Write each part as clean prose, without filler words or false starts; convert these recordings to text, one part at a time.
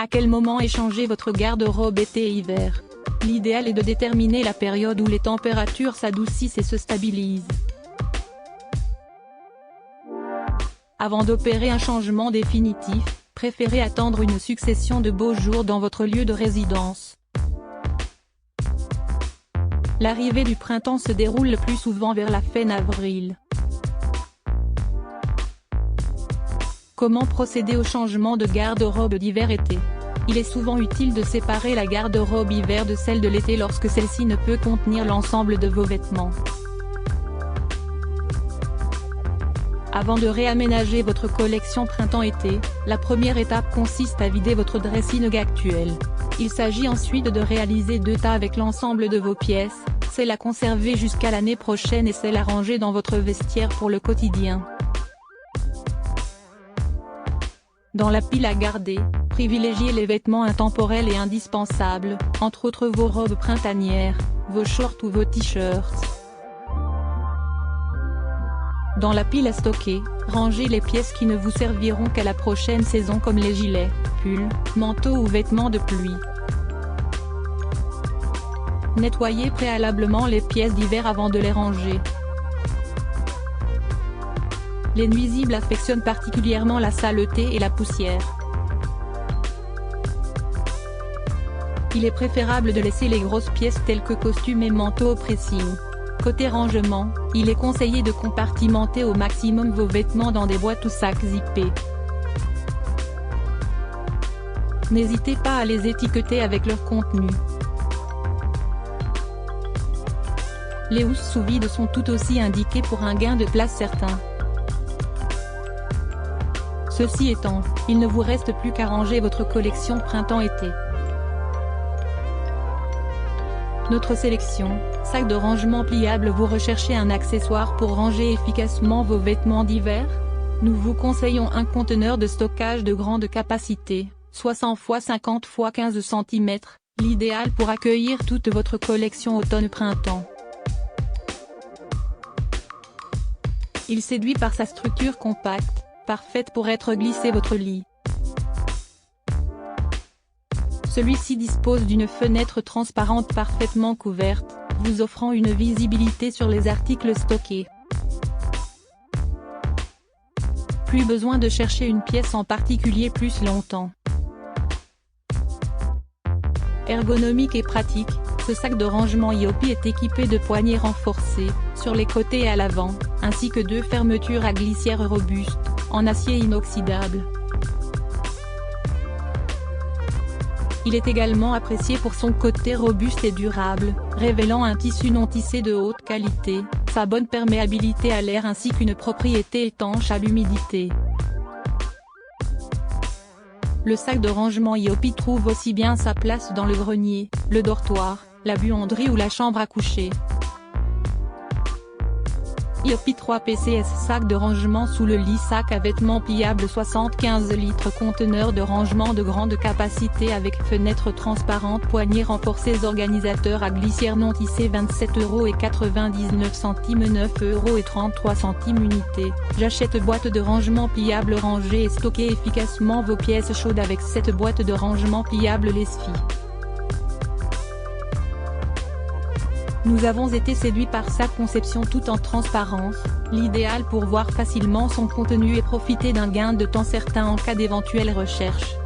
À quel moment échanger votre garde-robe été et hiver? L'idéal est de déterminer la période où les températures s'adoucissent et se stabilisent. Avant d'opérer un changement définitif, préférez attendre une succession de beaux jours dans votre lieu de résidence. L'arrivée du printemps se déroule le plus souvent vers la fin avril. Comment procéder au changement de garde-robe d'hiver-été? Il est souvent utile de séparer la garde-robe hiver de celle de l'été lorsque celle-ci ne peut contenir l'ensemble de vos vêtements. Avant de réaménager votre collection printemps-été, la première étape consiste à vider votre dressing actuel. Il s'agit ensuite de réaliser 2 tas avec l'ensemble de vos pièces, celle à conserver jusqu'à l'année prochaine et celle à ranger dans votre vestiaire pour le quotidien. Dans la pile à garder, privilégiez les vêtements intemporels et indispensables, entre autres vos robes printanières, vos shorts ou vos t-shirts. Dans la pile à stocker, rangez les pièces qui ne vous serviront qu'à la prochaine saison comme les gilets, pulls, manteaux ou vêtements de pluie. Nettoyez préalablement les pièces d'hiver avant de les ranger. Les nuisibles affectionnent particulièrement la saleté et la poussière. Il est préférable de laisser les grosses pièces telles que costumes et manteaux au pressing. Côté rangement, il est conseillé de compartimenter au maximum vos vêtements dans des boîtes ou sacs zippés. N'hésitez pas à les étiqueter avec leur contenu. Les housses sous vide sont tout aussi indiquées pour un gain de place certain. Ceci étant, il ne vous reste plus qu'à ranger votre collection printemps-été. Notre sélection, sac de rangement pliable. Vous recherchez un accessoire pour ranger efficacement vos vêtements d'hiver? Nous vous conseillons un conteneur de stockage de grande capacité, 60 x 50 x 15 cm, l'idéal pour accueillir toute votre collection automne-printemps. Il séduit par sa structure compacte, parfaite pour être glissé votre lit. Celui-ci dispose d'une fenêtre transparente parfaitement couverte, vous offrant une visibilité sur les articles stockés. Plus besoin de chercher une pièce en particulier plus longtemps. Ergonomique et pratique, ce sac de rangement Yopi est équipé de poignées renforcées, sur les côtés et à l'avant, ainsi que 2 fermetures à glissière robustes, en acier inoxydable. Il est également apprécié pour son côté robuste et durable, révélant un tissu non tissé de haute qualité, sa bonne perméabilité à l'air ainsi qu'une propriété étanche à l'humidité. Le sac de rangement Yopi trouve aussi bien sa place dans le grenier, le dortoir, la buanderie ou la chambre à coucher. Yopi 3 PCS sac de rangement sous le lit. Sac à vêtements pliable 75 litres. Conteneur de rangement de grande capacité avec fenêtre transparente, poignée renforcée. Organisateur à glissière non tissé 27,99 €, 9,33 € unité. J'achète boîte de rangement pliable. Ranger et stocker efficacement vos pièces chaudes avec cette boîte de rangement pliable Lesfi. Nous avons été séduits par sa conception tout en transparence, l'idéal pour voir facilement son contenu et profiter d'un gain de temps certain en cas d'éventuelle recherche.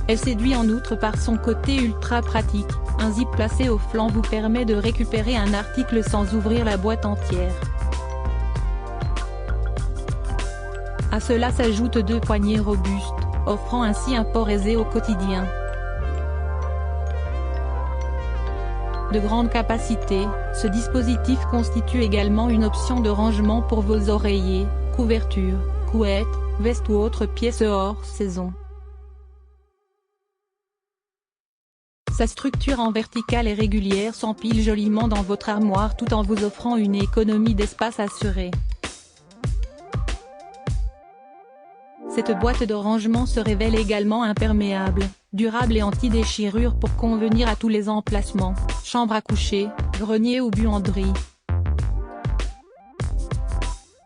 Elle séduit en outre par son côté ultra pratique, un zip placé au flanc vous permet de récupérer un article sans ouvrir la boîte entière. À cela s'ajoutent 2 poignées robustes, offrant ainsi un port aisé au quotidien. De grande capacité, ce dispositif constitue également une option de rangement pour vos oreillers, couvertures, couettes, vestes ou autres pièces hors saison. Sa structure en verticale et régulière s'empile joliment dans votre armoire tout en vous offrant une économie d'espace assurée. Cette boîte de rangement se révèle également imperméable, durable et anti-déchirure pour convenir à tous les emplacements, chambre à coucher, grenier ou buanderie.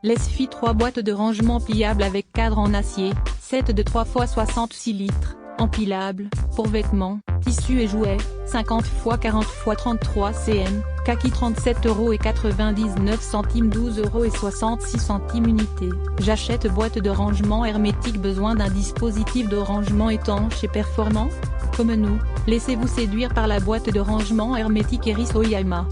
Lesfi 3 boîtes de rangement pliables avec cadre en acier, Set de 3 x 66 litres, empilable, pour vêtements, tissus et jouets, 50 x 40 x 33 cm, kaki 37,99 €, 12,66 € unité. J'achète boîte de rangement hermétique. Besoin d'un dispositif de rangement étanche et performant? Comme nous, laissez-vous séduire par la boîte de rangement hermétique Eris Oyama.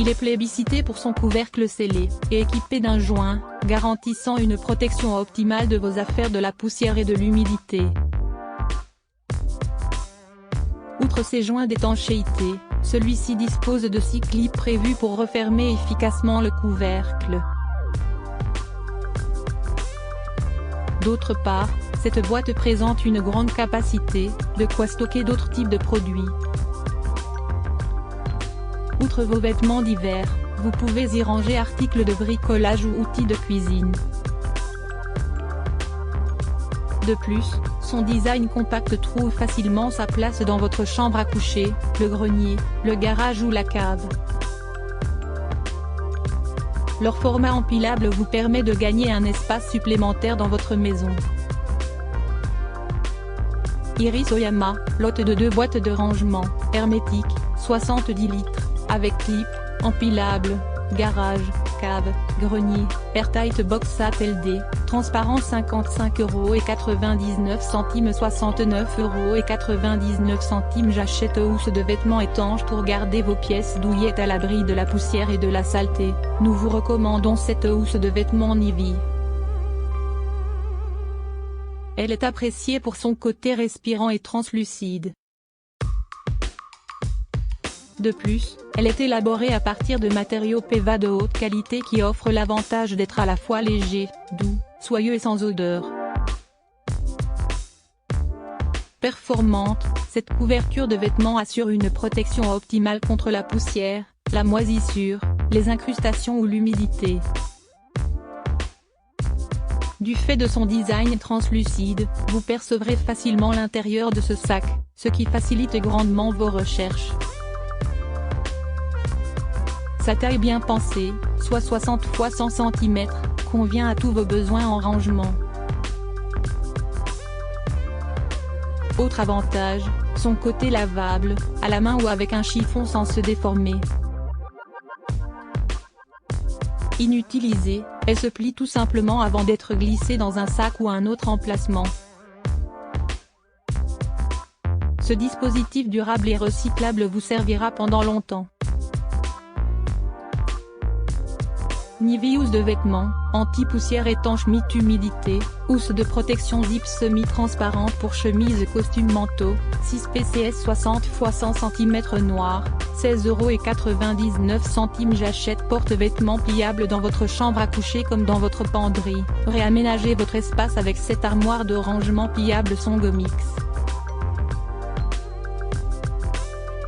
Il est plébiscité pour son couvercle scellé, et équipé d'un joint, garantissant une protection optimale de vos affaires de la poussière et de l'humidité. Outre ses joints d'étanchéité, celui-ci dispose de 6 clips prévus pour refermer efficacement le couvercle. D'autre part, cette boîte présente une grande capacité, de quoi stocker d'autres types de produits. Outre vos vêtements d'hiver, vous pouvez y ranger articles de bricolage ou outils de cuisine. De plus, son design compact trouve facilement sa place dans votre chambre à coucher, le grenier, le garage ou la cave. Leur format empilable vous permet de gagner un espace supplémentaire dans votre maison. Eris Oyama, lot de 2 boîtes de rangement, hermétique, 70 litres, avec clip, empilable, garage, cave, grenier, airtight box ATLD, transparent 55,99 €, 69,99 €. J'achète housse de vêtements étanches pour garder vos pièces douillettes à l'abri de la poussière et de la saleté. Nous vous recommandons cette housse de vêtements Nivea. Elle est appréciée pour son côté respirant et translucide. De plus, elle est élaborée à partir de matériaux PEVA de haute qualité qui offrent l'avantage d'être à la fois léger, doux, soyeux et sans odeur. Performante, cette couverture de vêtements assure une protection optimale contre la poussière, la moisissure, les incrustations ou l'humidité. Du fait de son design translucide, vous percevrez facilement l'intérieur de ce sac, ce qui facilite grandement vos recherches. Sa taille bien pensée, soit 60 x 100 cm, convient à tous vos besoins en rangement. Autre avantage, son côté lavable, à la main ou avec un chiffon sans se déformer. Inutilisée, elle se plie tout simplement avant d'être glissée dans un sac ou un autre emplacement. Ce dispositif durable et recyclable vous servira pendant longtemps. Nivea housse de vêtements, anti-poussière étanche humidité, housse de protection zip semi-transparente pour chemise costume manteau, 6 PCS 60 x 100 cm noir, 16,99 €. J'achète porte-vêtements pliable dans votre chambre à coucher comme dans votre penderie. Réaménagez votre espace avec cette armoire de rangement pliable Songomix.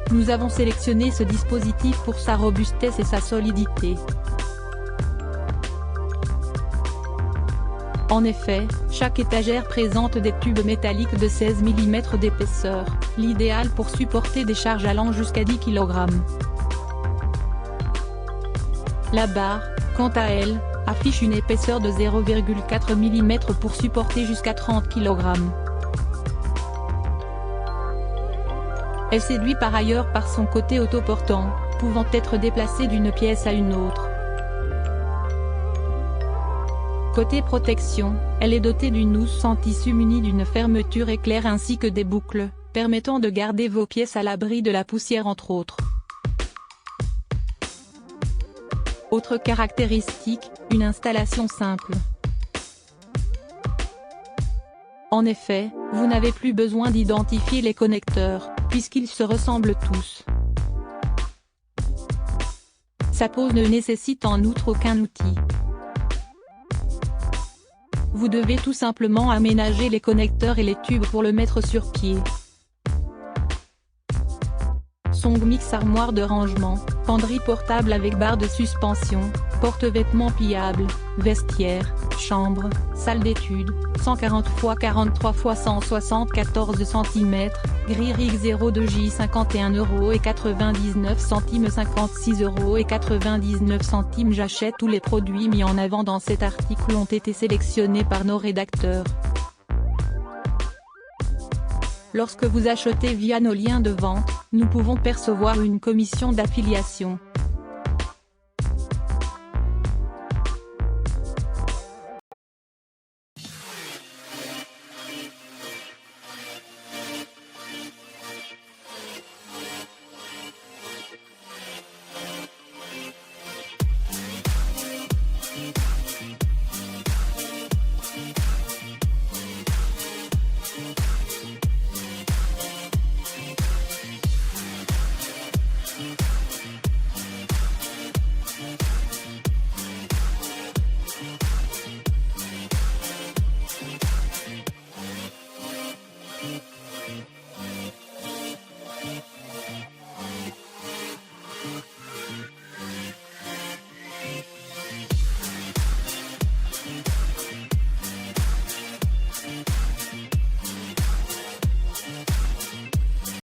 Nous avons sélectionné ce dispositif pour sa robustesse et sa solidité. En effet, chaque étagère présente des tubes métalliques de 16 mm d'épaisseur, l'idéal pour supporter des charges allant jusqu'à 10 kg. La barre, quant à elle, affiche une épaisseur de 0,4 mm pour supporter jusqu'à 30 kg. Elle séduit par ailleurs par son côté autoportant, pouvant être déplacé d'une pièce à une autre. Côté protection, elle est dotée d'une housse en tissu munie d'une fermeture éclair ainsi que des boucles, permettant de garder vos pièces à l'abri de la poussière entre autres. Autre caractéristique, une installation simple. En effet, vous n'avez plus besoin d'identifier les connecteurs, puisqu'ils se ressemblent tous. Sa pose ne nécessite en outre aucun outil. Vous devez tout simplement aménager les connecteurs et les tubes pour le mettre sur pied. Samsung Mix armoire de rangement, penderie portable avec barre de suspension, porte-vêtements pliable, vestiaire, chambre, salle d'études, 140 x 43 x 174 cm, grille RIG 02J 51,99 €, 56,99 €. J'achète. Tous les produits mis en avant dans cet article ont été sélectionnés par nos rédacteurs. Lorsque vous achetez via nos liens de vente, nous pouvons percevoir une commission d'affiliation.